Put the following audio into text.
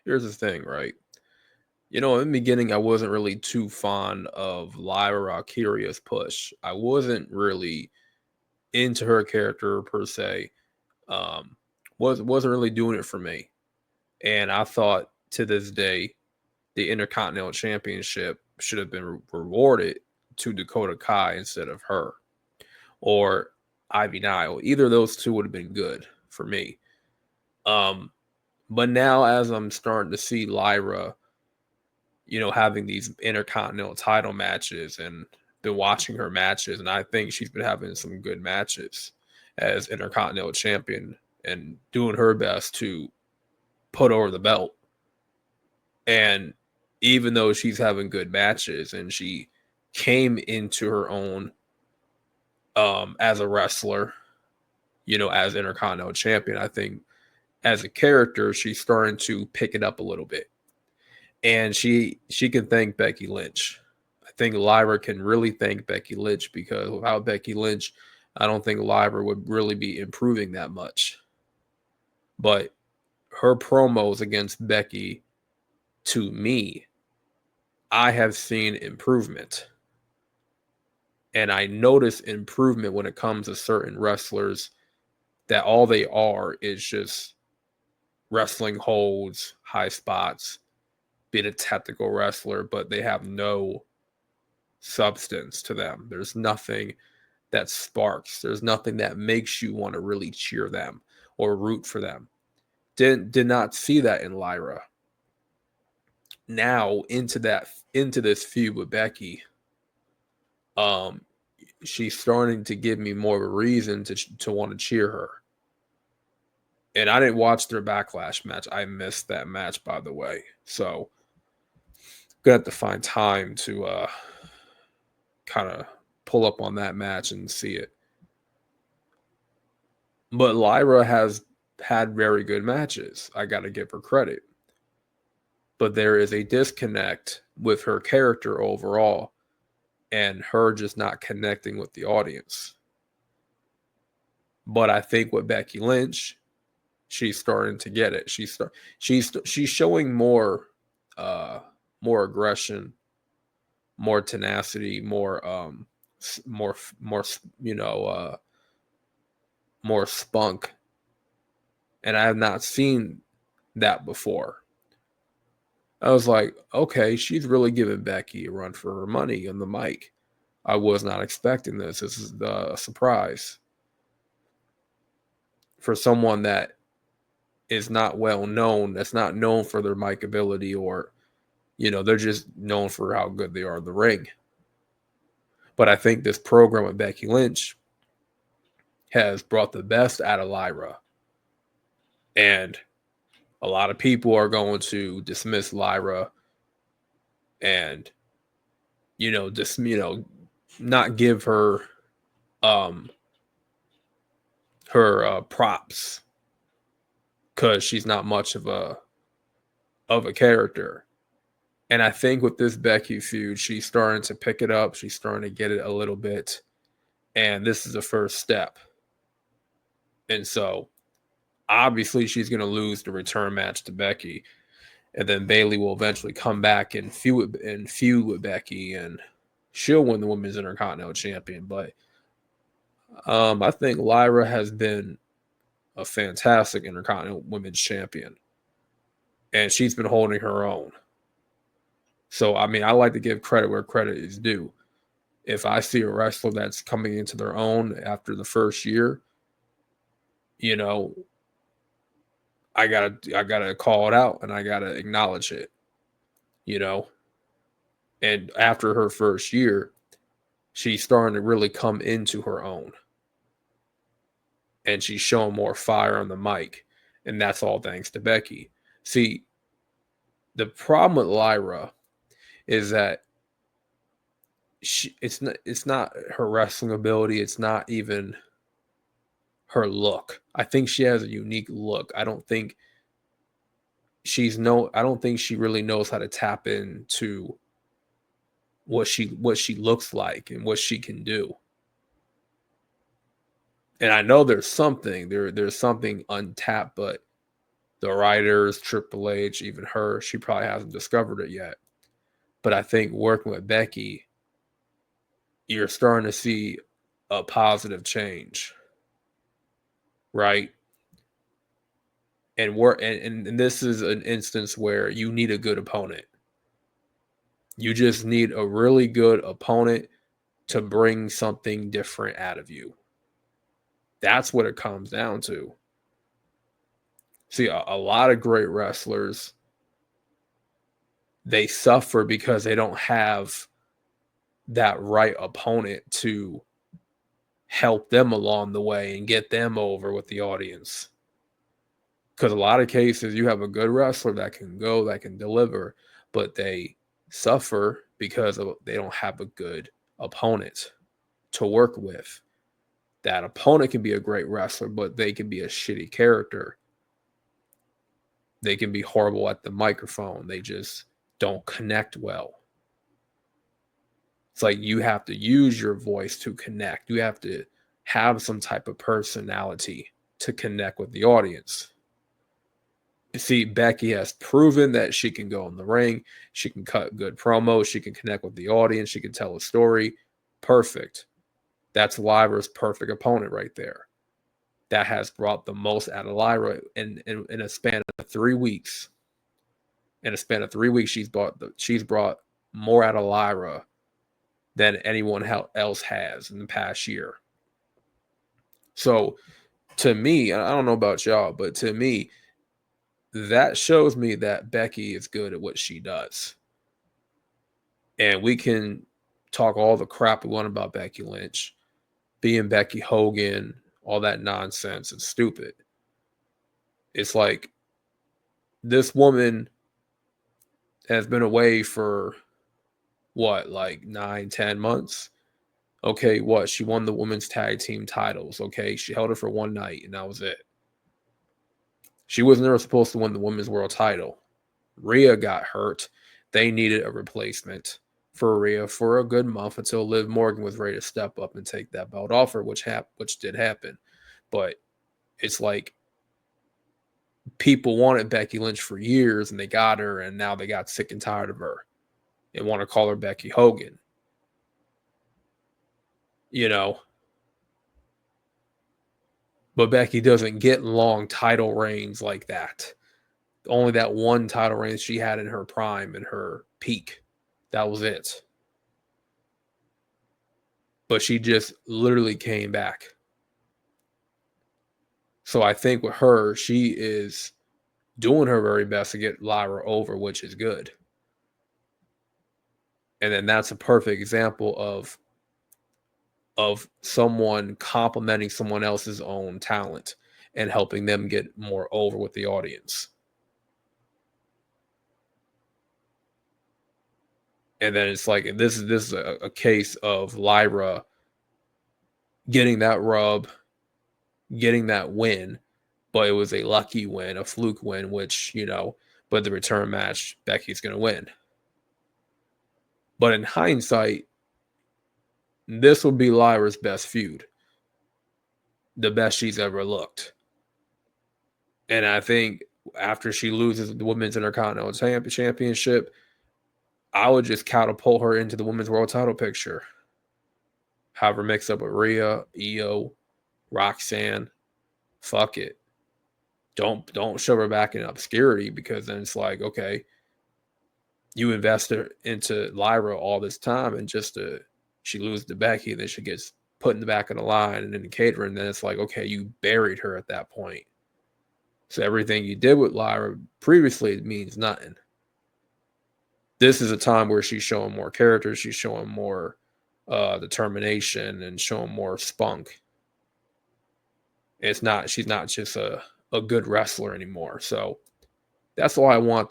Here's the thing, right? In the beginning, I wasn't really too fond of Lyra Valkyria's push. I wasn't really into her character per se. Um, wasn't really doing it for me. And I thought to this day, the Intercontinental Championship should have been rewarded to Dakota Kai instead of her or Ivy Nile. Either of those two would have been good for me. Um, but now as I'm starting to see Lyra, having these intercontinental title matches and been watching her matches, and I think she's been having some good matches as intercontinental champion and doing her best to put over the belt. And even though she's having good matches and she came into her own as a wrestler, as intercontinental champion, I think as a character, she's starting to pick it up a little bit. And she can thank Becky Lynch. I think Lyra can really thank Becky Lynch because without Becky Lynch, I don't think Lyra would really be improving that much. But her promos against Becky, to me, I have seen improvement. And I notice improvement when it comes to certain wrestlers that all they are is just wrestling holds, high spots, being a technical wrestler, but they have no substance to them. There's nothing that sparks. There's nothing that makes you want to really cheer them or root for them. Did not see that in Lyra. Now into this feud with Becky, um, she's starting to give me more of a reason to want to cheer her. And I didn't watch their backlash match. I missed that match, by the way. So gonna have to find time to kind of pull up on that match and see it. But Lyra has had very good matches. I got to give her credit. But there is a disconnect with her character overall and her just not connecting with the audience. But I think with Becky Lynch, she's starting to get it. She's showing more aggression, more tenacity, more more spunk, and I have not seen that before. I was like, okay, she's really giving Becky a run for her money on the mic. I was not expecting this. This is the surprise for someone that is not well known, that's not known for their mic ability, or they're just known for how good they are in the ring. But I think this program with Becky Lynch has brought the best out of Lyra. And a lot of people are going to dismiss Lyra and just not give her her props because she's not much of a character. And I think with this Becky feud, she's starting to pick it up. She's starting to get it a little bit. And this is the first step. And so obviously she's going to lose the return match to Becky. And then Bayley will eventually come back and feud with Becky, and she'll win the Women's Intercontinental Champion. But I think Lyra has been a fantastic Intercontinental Women's Champion, and she's been holding her own. So, I mean, I like to give credit where credit is due. If I see a wrestler that's coming into their own after the first year, you know, I gotta call it out and I gotta acknowledge it. You know, and after her first year, she's starting to really come into her own, and she's showing more fire on the mic, and that's all thanks to Becky. See, the problem with Lyra is that it's not her wrestling ability. It's not even her look. I think she has a unique look. I don't think she really knows how to tap into what she looks like and what she can do. And I know there's something untapped, but The writers, Triple H, even her, she probably hasn't discovered it yet. But I think working with Becky, you're starting to see a positive change, right? And this is an instance where you need a good opponent. You just need a really good opponent to bring something different out of you. That's what it comes down to. See, a lot of great wrestlers, they suffer because they don't have that right opponent to help them along the way and get them over with the audience. Because a lot of cases, you have a good wrestler that can go, that can deliver, but they suffer because they don't have a good opponent to work with. That opponent can be a great wrestler, but they can be a shitty character. They can be horrible at the microphone. They just don't connect well. It's like you have to use your voice to connect. You have to have some type of personality to connect with the audience. You see, Becky has proven that she can go in the ring. She can cut good promos. She can connect with the audience. She can tell a story. Perfect. That's Lyra's perfect opponent right there. That has brought the most out of Lyra in a span of 3 weeks. In a span of 3 weeks, she's brought more out of Lyra than anyone else has in the past year. So, to me, I don't know about y'all, but to me, that shows me that Becky is good at what she does. And we can talk all the crap we want about Becky Lynch, being Becky Hogan, all that nonsense. It's stupid. It's like this woman has been away for what, like 9-10 months? Okay, what? She won the women's tag team titles. Okay, she held it for one night, and that was it. She was never supposed to win the women's world title. Rhea got hurt. They needed a replacement for Rhea for a good month until Liv Morgan was ready to step up and take that belt off her, which did happen. But it's like people wanted Becky Lynch for years, and they got her, and now they got sick and tired of her and want to call her Becky Hogan. You know, but Becky doesn't get long title reigns like that. Only that one title reign she had in her prime, in her peak. That was it. But she just literally came back. So I think with her, she is doing her very best to get Lyra over, which is good. And then that's a perfect example of someone complimenting someone else's own talent and helping them get more over with the audience. And then it's like this is a case of Lyra getting that rub, getting that win, but it was a lucky win, a fluke win, which, but the return match, Becky's going to win. But in hindsight, this will be Lyra's best feud, the best she's ever looked. And I think after she loses the Women's Intercontinental Championship, I would just catapult her into the Women's World Title picture. Have her mixed up with Rhea, Io, Roxanne. Fuck it. Don't shove her back in obscurity, because then it's like, okay, you invested into Lyra all this time, and just she loses to Becky, then she gets put in the back of the line and in the catering, and then it's like, okay, you buried her at that point. So everything you did with Lyra previously means nothing. This is a time where she's showing more character, she's showing more determination, and showing more spunk. She's not just a good wrestler anymore. So that's all I want